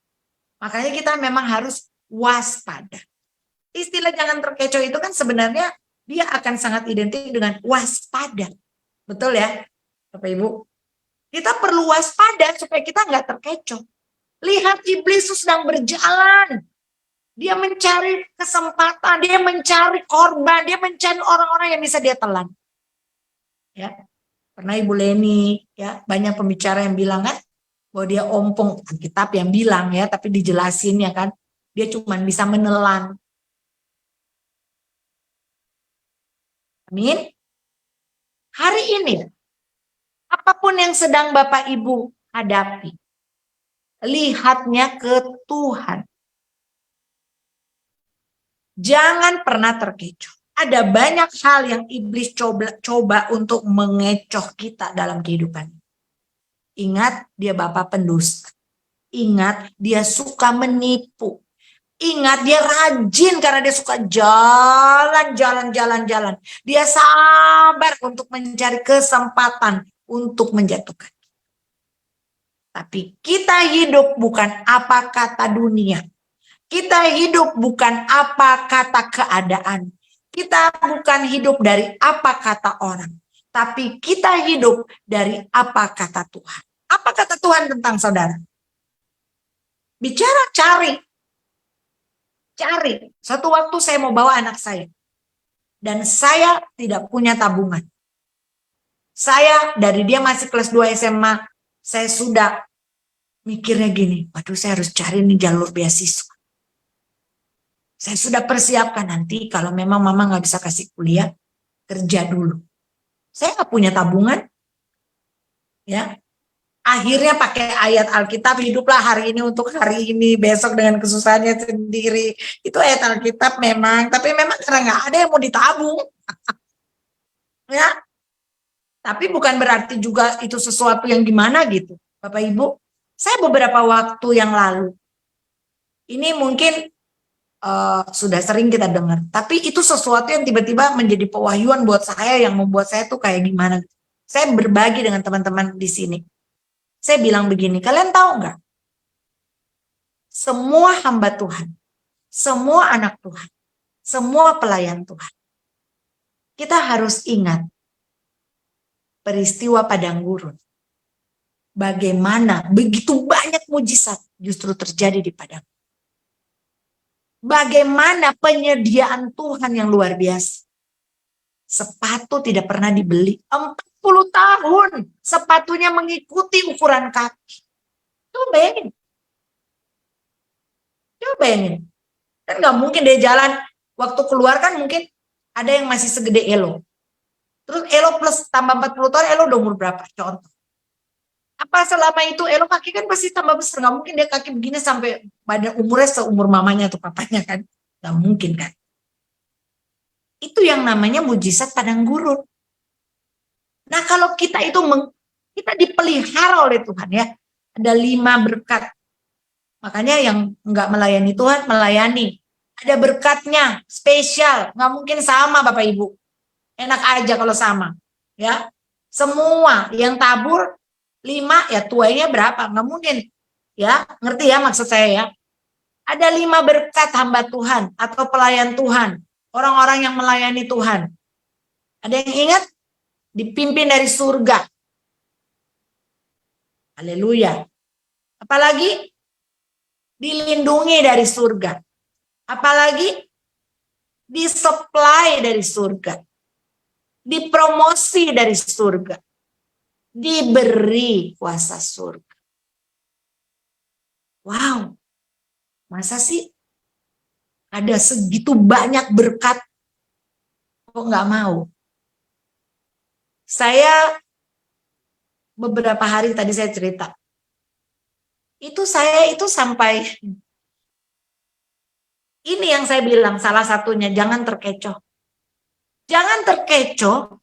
Makanya kita memang harus waspada. Istilah jangan terkecoh itu kan sebenarnya dia akan sangat identik dengan waspada. Betul ya, Bapak Ibu? Kita perlu waspada supaya kita nggak terkecoh. Lihat iblis sedang berjalan. Dia mencari kesempatan, dia mencari korban, dia mencari orang-orang yang bisa dia telan. Ya, pernah Ibu Leni, ya banyak pembicara yang bilang kan, bahwa dia ompong, Alkitab yang bilang ya, tapi dijelasin ya kan, dia cuma bisa menelan. Amin. Hari ini, apapun yang sedang Bapak Ibu hadapi, lihatnya ke Tuhan. Jangan pernah terkecoh. Ada banyak hal yang iblis coba untuk mengecoh kita dalam kehidupan. Ingat, dia bapa pendusta. Ingat, dia suka menipu. Ingat, dia rajin karena dia suka jalan. Dia sabar untuk mencari kesempatan untuk menjatuhkan. Tapi kita hidup bukan apa kata dunia. Kita hidup bukan apa kata keadaan. Kita bukan hidup dari apa kata orang. Tapi kita hidup dari apa kata Tuhan. Apa kata Tuhan tentang saudara? Bicara, cari. Suatu waktu saya mau bawa anak saya. Dan saya tidak punya tabungan. Saya dari dia masih kelas 2 SMA, saya sudah mikirnya gini, waduh saya harus cari nih jalur beasiswa. Saya sudah persiapkan nanti kalau memang mama nggak bisa kasih kuliah, kerja dulu. Saya nggak punya tabungan, ya. Akhirnya pakai ayat Alkitab, hiduplah hari ini untuk hari ini, besok dengan kesusahannya sendiri. Itu ayat Alkitab memang, tapi memang karena nggak ada yang mau ditabung. Ya, tapi bukan berarti juga itu sesuatu yang gimana gitu. Bapak Ibu, saya beberapa waktu yang lalu, ini mungkin sudah sering kita dengar, tapi itu sesuatu yang tiba-tiba menjadi pewahyuan buat saya yang membuat saya tuh kayak gimana. Saya berbagi dengan teman-teman di sini. Saya bilang begini, kalian tahu nggak? Semua hamba Tuhan, semua anak Tuhan, semua pelayan Tuhan, kita harus ingat peristiwa padang gurun. bagaimana begitu banyak mujizat justru terjadi di padang. Bagaimana penyediaan Tuhan yang luar biasa. Sepatu tidak pernah dibeli. 40 tahun sepatunya mengikuti ukuran kaki. Coba bayangin. Kan nggak mungkin dia jalan, waktu keluar kan mungkin ada yang masih segede Elo. Terus Elo plus tambah 40 tahun, Elo udah umur berapa? Contoh. Apa selama itu Elo kaki kan pasti tambah besar. Nggak mungkin dia kaki begini sampai badan umurnya seumur mamanya atau papanya kan. Nggak mungkin kan. Itu yang namanya mujizat padang gurun. Nah kalau kita itu kita dipelihara oleh Tuhan ya. Ada 5 berkat. Makanya yang nggak melayani Tuhan melayani. Ada berkatnya spesial. Nggak mungkin sama Bapak Ibu. Enak aja kalau sama. Ya. Semua yang tabur 5 ya tuainya berapa? Nggak mungkin. Ya, ngerti ya maksud saya ya. Ada 5 berkat hamba Tuhan atau pelayan Tuhan. Orang-orang yang melayani Tuhan. Ada yang ingat? Dipimpin dari surga. Haleluya. Apalagi? Dilindungi dari surga. Apalagi? Disupply dari surga. Dipromosi dari surga. Diberi kuasa surga. Wow. Masa sih ada segitu banyak berkat kok nggak mau? Saya beberapa hari tadi saya cerita. Saya itu sampai ini yang saya bilang salah satunya, jangan terkecoh. Jangan terkecoh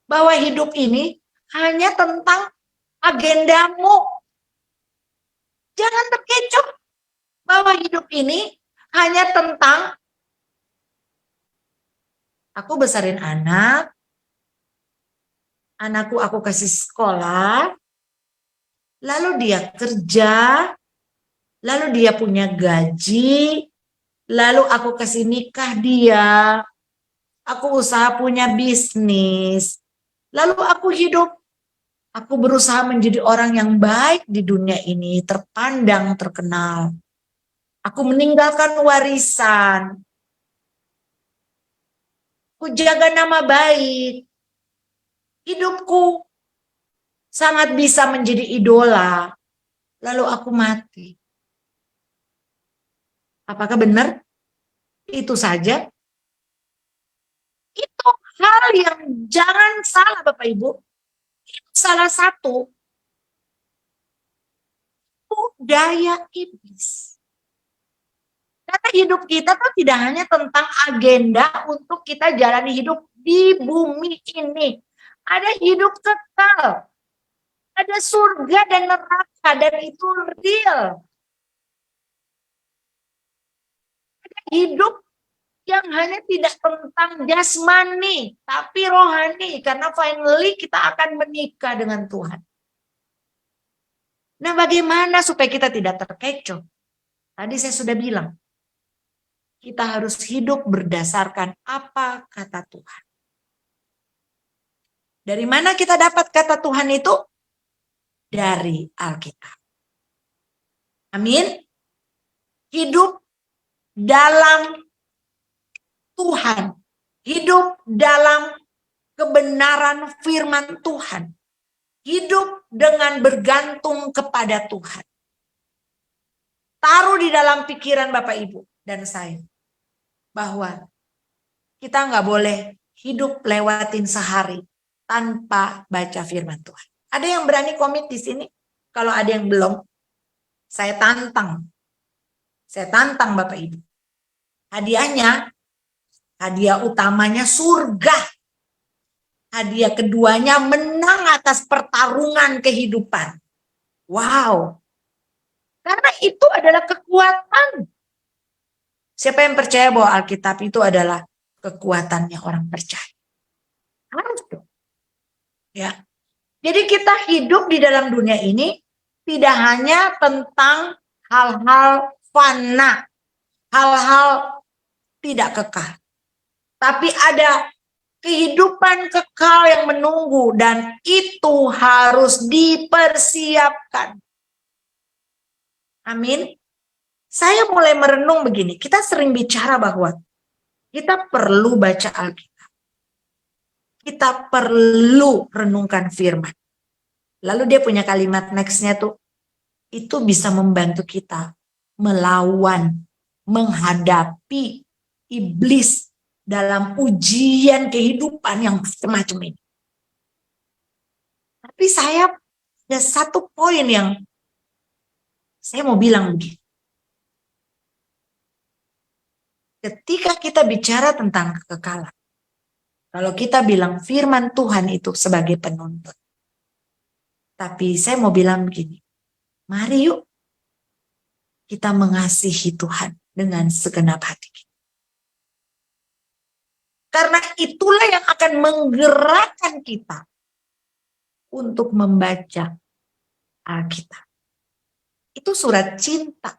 bahwa hidup ini hanya tentang agendamu. Jangan terkecoh bahwa hidup ini hanya tentang aku besarin anak, anakku aku kasih sekolah, lalu dia kerja, lalu dia punya gaji, lalu aku kasih nikah dia, aku usaha punya bisnis, lalu aku hidup, aku berusaha menjadi orang yang baik di dunia ini, terpandang, terkenal. Aku meninggalkan warisan, aku jaga nama baik, hidupku sangat bisa menjadi idola, lalu aku mati. Apakah benar? Itu saja. Itu hal yang jangan salah Bapak Ibu. Itu salah satu budaya iblis. Karena hidup kita tuh tidak hanya tentang agenda untuk kita jalani hidup di bumi ini. Ada hidup kekal. Ada surga dan neraka dan itu real. Ada hidup yang hanya tidak tentang jasmani, tapi rohani. Karena finally kita akan menikah dengan Tuhan. Nah bagaimana supaya kita tidak terkecoh? Tadi saya sudah bilang. Kita harus hidup berdasarkan apa kata Tuhan. Dari mana kita dapat kata Tuhan itu? Dari Alkitab. Amin. Hidup dalam Tuhan. Hidup dalam kebenaran firman Tuhan. Hidup dengan bergantung kepada Tuhan. Taruh di dalam pikiran Bapak Ibu dan saya. Bahwa kita nggak boleh hidup lewatin sehari tanpa baca firman Tuhan. Ada yang berani komit di sini? Kalau ada yang belum, saya tantang. Saya tantang Bapak Ibu. Hadiahnya, hadiah utamanya surga. Hadiah keduanya menang atas pertarungan kehidupan. Wow. Karena itu adalah kekuatan. Siapa yang percaya bahwa Alkitab itu adalah kekuatannya orang percaya? Harus dong. Ya. Jadi kita hidup di dalam dunia ini tidak hanya tentang hal-hal fana, hal-hal tidak kekal. Tapi ada kehidupan kekal yang menunggu, dan itu harus dipersiapkan. Amin. Saya mulai merenung begini, kita sering bicara bahwa kita perlu baca Alkitab. Kita perlu renungkan firman. Lalu dia punya kalimat nextnya tuh, itu bisa membantu kita melawan, menghadapi iblis dalam ujian kehidupan yang semacam ini. Tapi saya ada satu poin yang saya mau bilang begini. Ketika kita bicara tentang kekekalan, kalau kita bilang firman Tuhan itu sebagai penuntut. Tapi saya mau bilang begini, mari yuk kita mengasihi Tuhan dengan segenap hati kita. Karena itulah yang akan menggerakkan kita untuk membaca Alkitab. Itu surat cinta.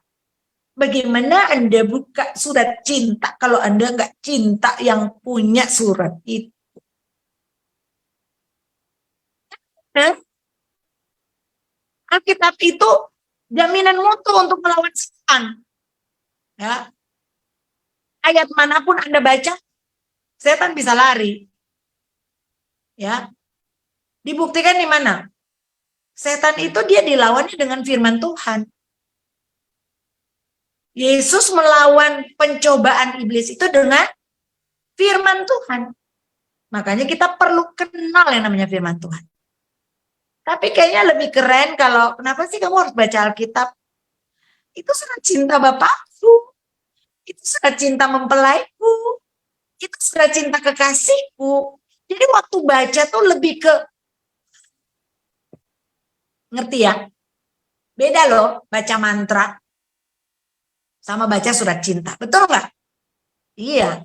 Bagaimana Anda buka surat cinta kalau Anda nggak cinta yang punya surat itu? Nah, Alkitab itu jaminan mutu untuk melawan setan. Ya. Ayat manapun Anda baca, setan bisa lari. Ya. Dibuktikan di mana? Setan itu dia dilawannya dengan firman Tuhan. Yesus melawan pencobaan iblis itu dengan firman Tuhan. Makanya kita perlu kenal yang namanya firman Tuhan. Tapi kayaknya lebih keren kalau, kenapa sih kamu harus baca Alkitab? Itu surat cinta Bapakku. Itu surat cinta mempelaiku. Itu surat cinta kekasihku. Jadi waktu baca tuh lebih ke, ngerti ya? Beda loh baca mantra sama baca surat cinta. Betul nggak? Iya.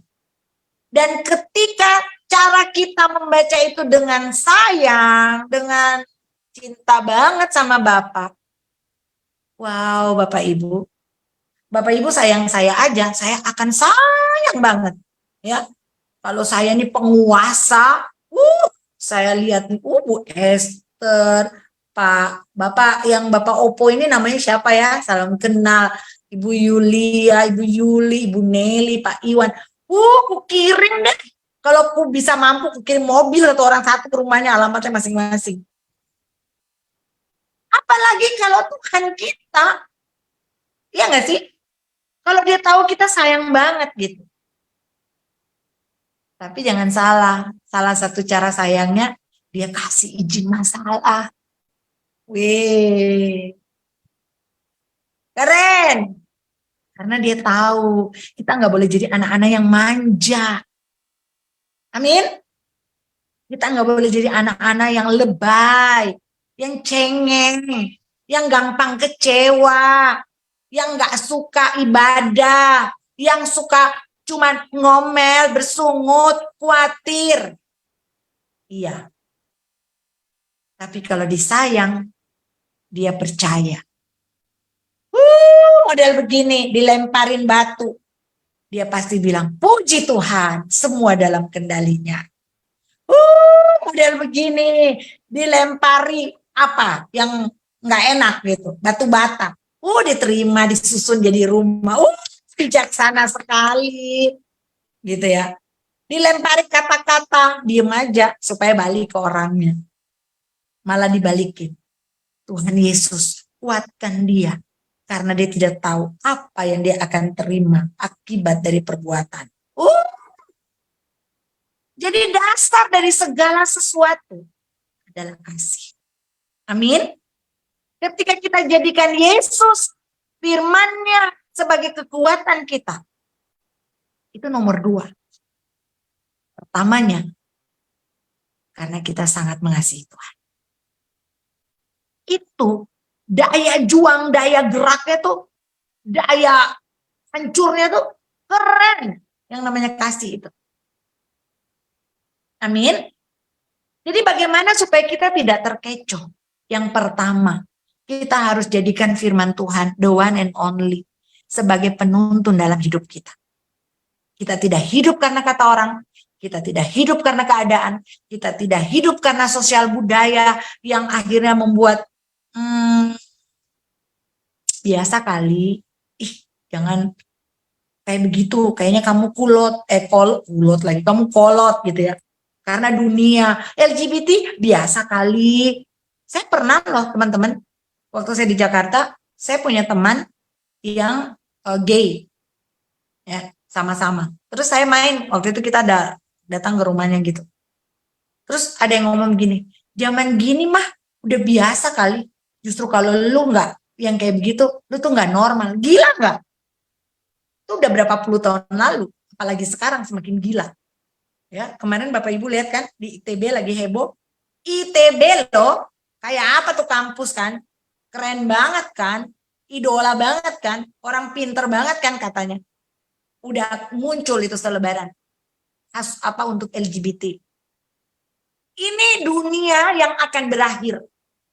Dan ketika cara kita membaca itu dengan sayang, dengan cinta banget sama Bapak. Wow, Bapak Ibu. Bapak Ibu sayang saya aja, saya akan sayang banget. Ya. Kalau saya ini penguasa, saya lihat nih, Bu Esther, Bapak yang Bapak Opo ini namanya siapa ya? Salam kenal. Ibu Yulia, Ibu Yuli, Ibu Nelly, Pak Iwan. Ku kirim deh. Kalau ku bisa mampu, ku kirim mobil atau orang satu ke rumahnya, alamatnya masing-masing. Apalagi kalau Tuhan kita, ya nggak sih? Kalau dia tahu kita sayang banget gitu. Tapi jangan salah satu cara sayangnya, dia kasih izin masalah. Wih, keren. Karena dia tahu kita nggak boleh jadi anak-anak yang manja. Amin. Kita nggak boleh jadi anak-anak yang lebay, yang cengeng, yang gampang kecewa, yang nggak suka ibadah, yang suka cuma ngomel, bersungut, khawatir. Iya. Tapi kalau disayang, dia percaya. Model begini, dilemparin batu. Dia pasti bilang, puji Tuhan, semua dalam kendalinya. Model begini, dilempari apa yang nggak enak gitu, batu bata. Diterima, disusun jadi rumah. Bijaksana sekali. Gitu ya. Dilempari kata-kata, diem aja supaya balik ke orangnya. Malah dibalikin. Tuhan Yesus, kuatkan dia. Karena dia tidak tahu apa yang dia akan terima akibat dari perbuatan. Jadi dasar dari segala sesuatu adalah kasih. Amin. Ketika kita jadikan Yesus, firman-Nya sebagai kekuatan kita, itu nomor 2. Pertamanya, karena kita sangat mengasihi Tuhan. Itu daya juang, daya geraknya tuh, daya hancurnya tuh keren. Yang namanya kasih itu. Amin. Jadi bagaimana supaya kita tidak terkecoh? Yang pertama, kita harus jadikan firman Tuhan, the one and only, sebagai penuntun dalam hidup kita. Kita tidak hidup karena kata orang, kita tidak hidup karena keadaan, kita tidak hidup karena sosial budaya yang akhirnya membuat biasa kali, ih jangan kayak begitu, kayaknya kamu kulot lagi, kamu kolot gitu ya. Karena dunia LGBT biasa kali. Saya pernah loh teman-teman, waktu saya di Jakarta, saya punya teman yang gay, ya sama-sama. Terus saya main, waktu itu kita datang ke rumahnya gitu. Terus ada yang ngomong gini, zaman gini mah udah biasa kali. Justru kalau lu nggak yang kayak begitu, lu tuh nggak normal. Gila nggak? Itu udah berapa puluh tahun lalu, apalagi sekarang semakin gila. Ya, kemarin Bapak Ibu lihat kan di ITB lagi heboh. ITB loh, kayak apa tuh kampus kan? Keren banget kan? Idola banget kan? Orang pinter banget kan katanya. Udah muncul itu selebaran. Apa untuk LGBT. Ini dunia yang akan berakhir.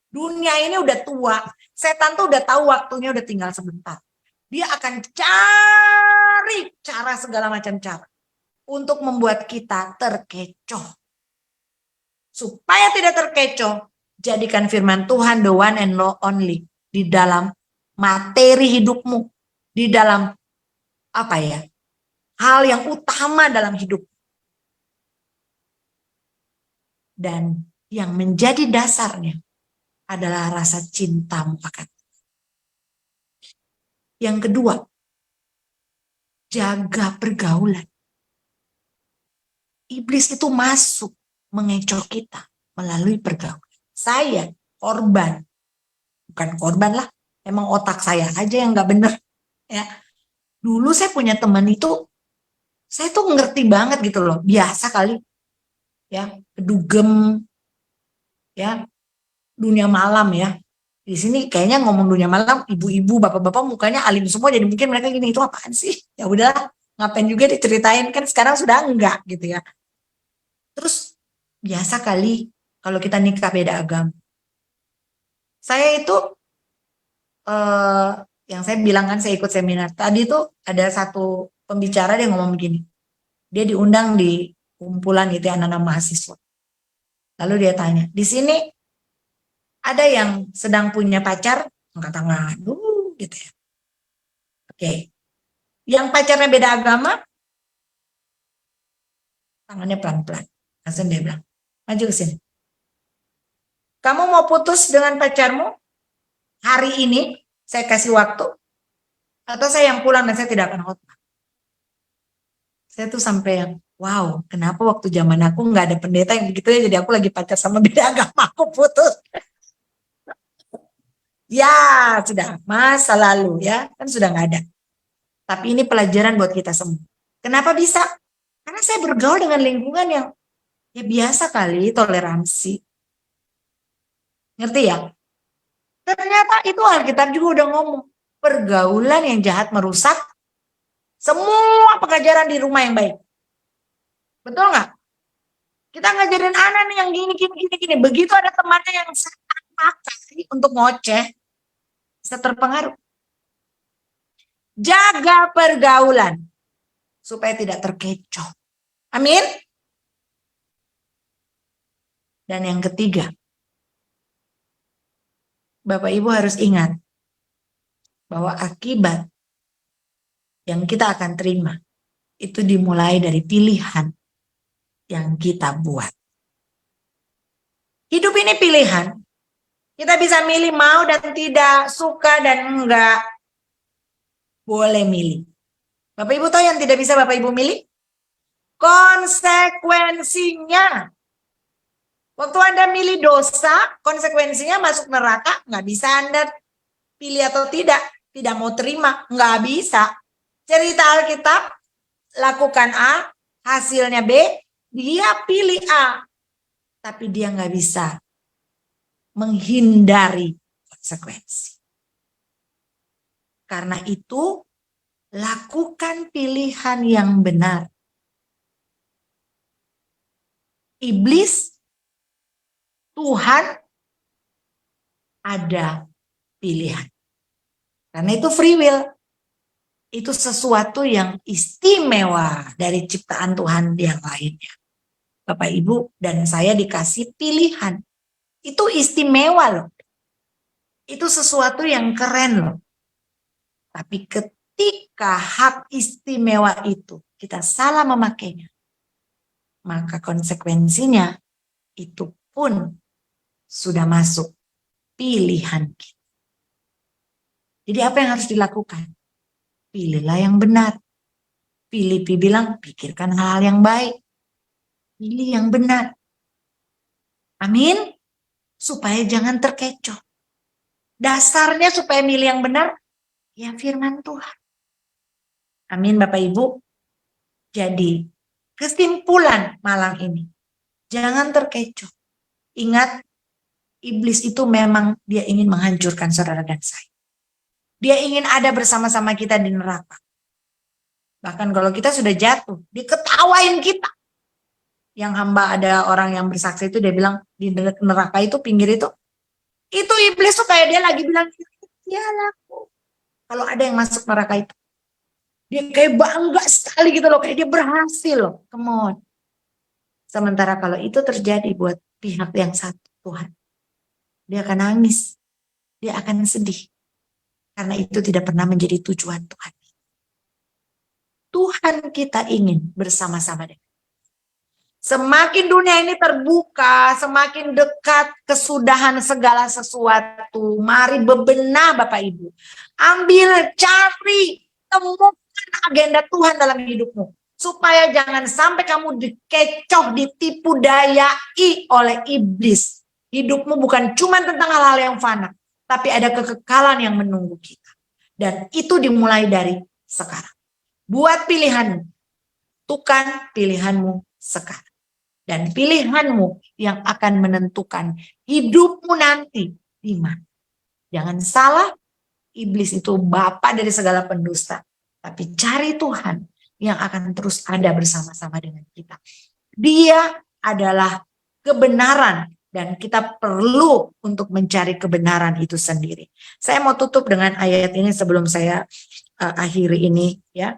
Dunia ini udah tua. Setan tuh udah tahu waktunya udah tinggal sebentar. Dia akan cari cara segala macam cara untuk membuat kita terkecoh. Supaya tidak terkecoh, jadikan firman Tuhan the one and only di dalam materi hidupmu, di dalam apa ya? Hal yang utama dalam hidup. Dan yang menjadi dasarnya adalah rasa cintamu akan. Yang kedua, jaga pergaulan. Iblis itu masuk mengecoh kita melalui pergaulan. Saya korban, bukan korban lah, emang otak saya aja yang nggak bener. Ya, dulu saya punya teman itu, saya tuh ngerti banget gitu loh, biasa kali, ya, kedugem, ya, dunia malam ya. Di sini kayaknya ngomong dunia malam, ibu-ibu, bapak-bapak mukanya alim semua, jadi mungkin mereka gini, itu apaan sih? Ya udahlah, ngapain juga diceritain, kan sekarang sudah enggak gitu ya. Terus biasa kali kalau kita nikah beda agama. Saya itu yang saya bilang kan saya ikut seminar. Tadi tuh ada satu pembicara dia ngomong begini. Dia diundang di kumpulan itu anak-anak mahasiswa. Lalu dia tanya, di sini ada yang sedang punya pacar? Angkat tangan, gitu ya. Oke. Yang pacarnya beda agama? Tangannya pelan-pelan. Langsung dia bilang, maju ke sini. Kamu mau putus dengan pacarmu? Hari ini saya kasih waktu. Atau saya yang pulang dan saya tidak akan khotbah. Saya tuh sampai yang, wow, kenapa waktu zaman aku nggak ada pendeta yang begitu ya, jadi aku lagi pacar sama beda agama, aku putus. Ya, sudah masa lalu ya, kan sudah nggak ada. Tapi ini pelajaran buat kita semua. Kenapa bisa? Karena saya bergaul dengan lingkungan yang ya biasa kali, toleransi. Ngerti ya? Ternyata itu Alkitab juga udah ngomong. Pergaulan yang jahat merusak semua pengajaran di rumah yang baik. Betul nggak? Kita ngajarin anak nih yang gini. Begitu ada temannya yang sangat pakai untuk ngoceh, bisa terpengaruh. Jaga pergaulan supaya tidak terkecoh. Amin. Dan yang ketiga, Bapak Ibu harus ingat bahwa akibat yang kita akan terima itu dimulai dari pilihan yang kita buat. Hidup ini pilihan. Kita bisa milih mau dan tidak, suka dan enggak. Boleh milih. Bapak Ibu tahu yang tidak bisa Bapak Ibu milih? Konsekuensinya. Waktu Anda milih dosa, konsekuensinya masuk neraka, nggak bisa Anda pilih atau tidak. Tidak mau terima, nggak bisa. Cerita Alkitab, lakukan A, hasilnya B, dia pilih A. Tapi dia nggak bisa menghindari konsekuensi. Karena itu, lakukan pilihan yang benar. Iblis, Tuhan, ada pilihan. Karena itu free will. Itu sesuatu yang istimewa dari ciptaan Tuhan yang lainnya. Bapak Ibu dan saya dikasih pilihan. Itu istimewa loh. Itu sesuatu yang keren loh. Tapi ketika hak istimewa itu kita salah memakainya, maka konsekuensinya itu pun sudah masuk pilihan kita. Jadi apa yang harus dilakukan? Pilihlah yang benar. Pilih bilang, pikirkan hal-hal yang baik. Pilih yang benar. Amin. Supaya jangan terkecoh. Dasarnya supaya milih yang benar, ya firman Tuhan. Amin Bapak Ibu. Jadi kesimpulan malam ini, jangan terkecoh. Ingat, iblis itu memang dia ingin menghancurkan saudara dan saya. Dia ingin ada bersama-sama kita di neraka. Bahkan kalau kita sudah jatuh, dia ketawain kita. Yang hamba ada orang yang bersaksi itu dia bilang di neraka itu pinggir itu iblis tuh kayak dia lagi bilang, ya laku. Kalau ada yang masuk neraka itu, dia kayak bangga sekali gitu loh, kayak dia berhasil loh, come on. Sementara kalau itu terjadi buat pihak yang satu, Tuhan, dia akan nangis, dia akan sedih, karena itu tidak pernah menjadi tujuan Tuhan. Tuhan kita ingin bersama-sama dengan. Semakin dunia ini terbuka, semakin dekat kesudahan segala sesuatu. Mari bebenah Bapak Ibu. Ambil, cari, temukan agenda Tuhan dalam hidupmu. Supaya jangan sampai kamu dikecoh, ditipu dayai oleh iblis. Hidupmu bukan cuma tentang hal-hal yang fana, tapi ada kekekalan yang menunggu kita. Dan itu dimulai dari sekarang. Buat pilihanmu. Tentukan pilihanmu sekarang. Dan pilihanmu yang akan menentukan hidupmu nanti di mana. Jangan salah, iblis itu bapa dari segala pendusta. Tapi cari Tuhan yang akan terus ada bersama-sama dengan kita. Dia adalah kebenaran dan kita perlu untuk mencari kebenaran itu sendiri. Saya mau tutup dengan ayat ini sebelum saya akhiri ini ya.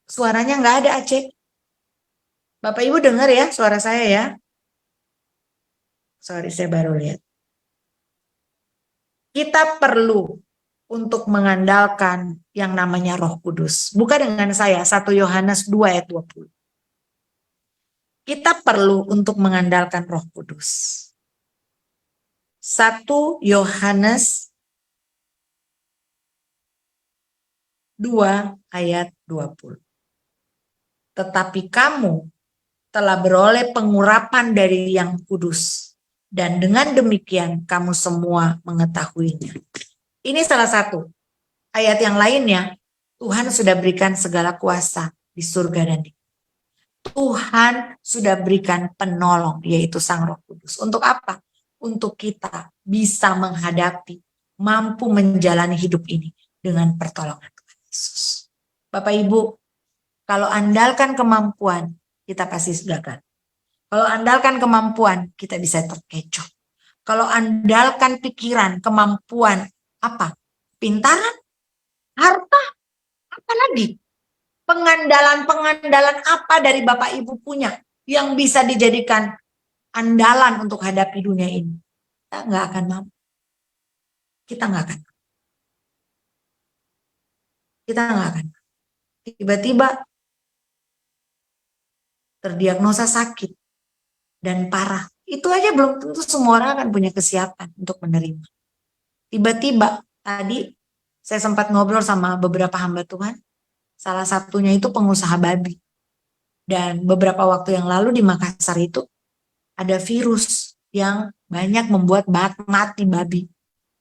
Suaranya nggak ada Aceh. Bapak Ibu dengar ya suara saya ya? Sorry, saya baru lihat. Kita perlu untuk mengandalkan yang namanya Roh Kudus. Buka dengan saya 1 Yohanes 2 ayat 20. Kita perlu untuk mengandalkan Roh Kudus. 1 Yohanes 2 ayat 20. Tetapi kamu telah beroleh pengurapan dari yang kudus. Dan dengan demikian kamu semua mengetahuinya. Ini salah satu. Ayat yang lainnya, Tuhan sudah berikan segala kuasa di surga dan di bumi. Tuhan sudah berikan penolong, yaitu Sang Roh Kudus. Untuk apa? Untuk kita bisa menghadapi, mampu menjalani hidup ini dengan pertolongan Tuhan Yesus. Bapak Ibu, kalau andalkan kemampuan, kita pasti gagal. Kalau andalkan kemampuan, kita bisa terkecoh. Kalau andalkan pikiran, kemampuan, apa? Pintaran, harta, apa lagi? Pengandalan apa dari Bapak Ibu punya yang bisa dijadikan andalan untuk hadapi dunia ini? Kita nggak akan mampu. Kita nggak akan. Kita nggak akan. Tiba-tiba terdiagnosa sakit dan parah. Itu aja belum tentu semua orang akan punya kesiapan untuk menerima. Tiba-tiba tadi saya sempat ngobrol sama beberapa hamba Tuhan. Salah satunya itu pengusaha babi. Dan beberapa waktu yang lalu di Makassar itu ada virus yang banyak membuat mati babi.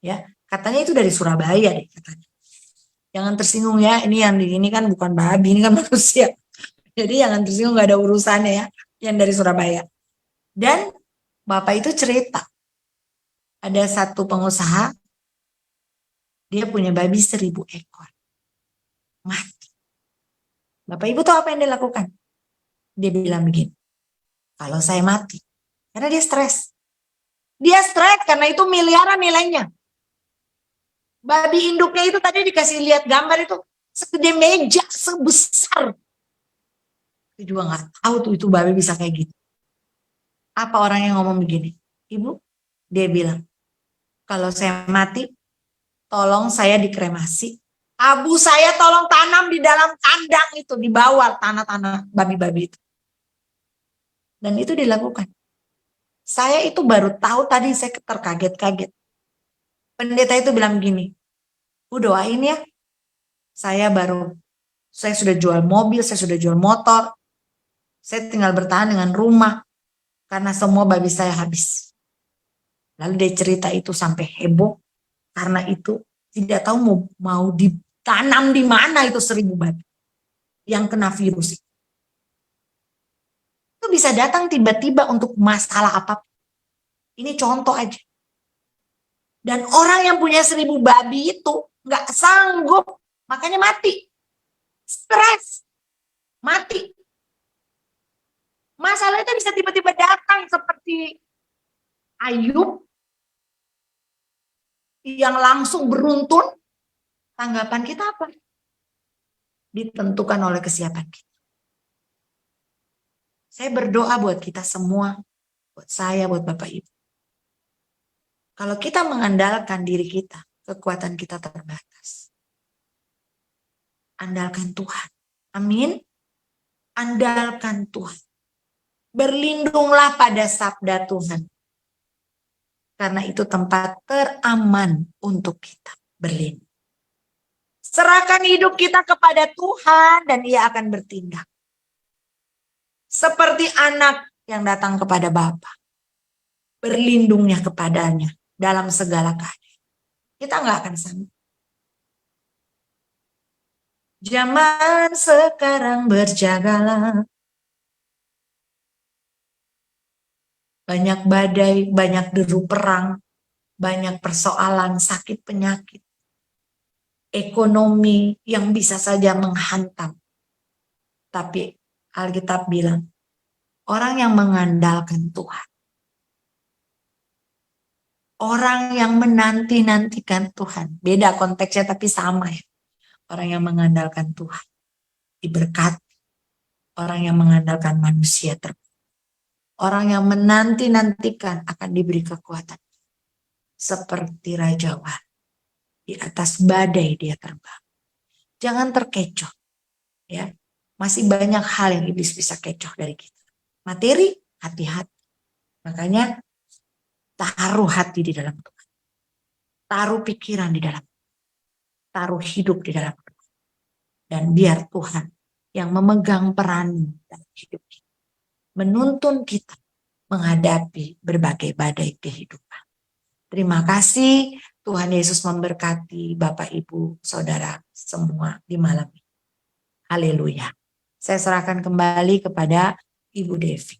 Ya, katanya itu dari Surabaya deh katanya. Jangan tersinggung ya, ini yang di ini kan bukan babi, ini kan manusia. Jadi jangan tersinggung, nggak ada urusannya ya, yang dari Surabaya. Dan Bapak itu cerita, ada satu pengusaha, dia punya babi 1000 ekor. Mati. Bapak Ibu tahu apa yang dia lakukan? Dia bilang begini, kalau saya mati, karena dia stres. Dia stres karena itu miliaran nilainya. Babi induknya itu tadi dikasih lihat gambar itu, segede meja, sebesar. Itu juga nggak tahu tuh itu babi bisa kayak gitu. Apa orang yang ngomong begini? Ibu, dia bilang, kalau saya mati, tolong saya dikremasi. Abu saya tolong tanam di dalam kandang itu, di bawah tanah-tanah babi-babi itu. Dan itu dilakukan. Saya itu baru tahu tadi, saya terkaget-kaget. Pendeta itu bilang gini, Bu doain ya, saya sudah jual mobil, saya sudah jual motor, saya tinggal bertahan dengan rumah, karena semua babi saya habis. Lalu dia cerita itu sampai heboh, karena itu tidak tahu mau ditanam di mana itu 1000 babi yang kena virus. Itu bisa datang tiba-tiba untuk masalah apapun. Ini contoh aja. Dan orang yang punya 1000 babi itu nggak sanggup, makanya mati. Stres, mati. Masalah itu bisa tiba-tiba datang seperti Ayub yang langsung beruntun. Tanggapan kita apa? Ditentukan oleh kesiapan kita. Saya berdoa buat kita semua, buat saya, buat Bapak Ibu. Kalau kita mengandalkan diri kita, kekuatan kita terbatas. Andalkan Tuhan. Amin. Andalkan Tuhan. Berlindunglah pada sabda Tuhan. Karena itu tempat teraman untuk kita berlindung. Serahkan hidup kita kepada Tuhan dan Ia akan bertindak. Seperti anak yang datang kepada Bapa. Berlindungnya kepadanya dalam segala keadaan. Kita nggak akan sanggup. Zaman sekarang berjagalah. Banyak badai, banyak deru perang, banyak persoalan, sakit penyakit, ekonomi yang bisa saja menghantam. Tapi Alkitab bilang, orang yang mengandalkan Tuhan, orang yang menanti-nantikan Tuhan, beda konteksnya tapi sama ya. Orang yang mengandalkan Tuhan, diberkati. Orang yang mengandalkan manusia orang yang menanti-nantikan akan diberi kekuatan. Seperti Raja Wali. Di atas badai dia terbang. Jangan terkecoh. Ya, masih banyak hal yang iblis bisa kecoh dari kita. Materi, hati-hati. Makanya taruh hati di dalam Tuhan. Taruh pikiran di dalam Tuhan. Taruh hidup di dalam Tuhan. Dan biar Tuhan yang memegang peran dalam hidup kita. Menuntun kita menghadapi berbagai badai kehidupan. Terima kasih. Tuhan Yesus memberkati Bapak, Ibu, Saudara semua di malam ini. Haleluya. Saya serahkan kembali kepada Ibu Devi.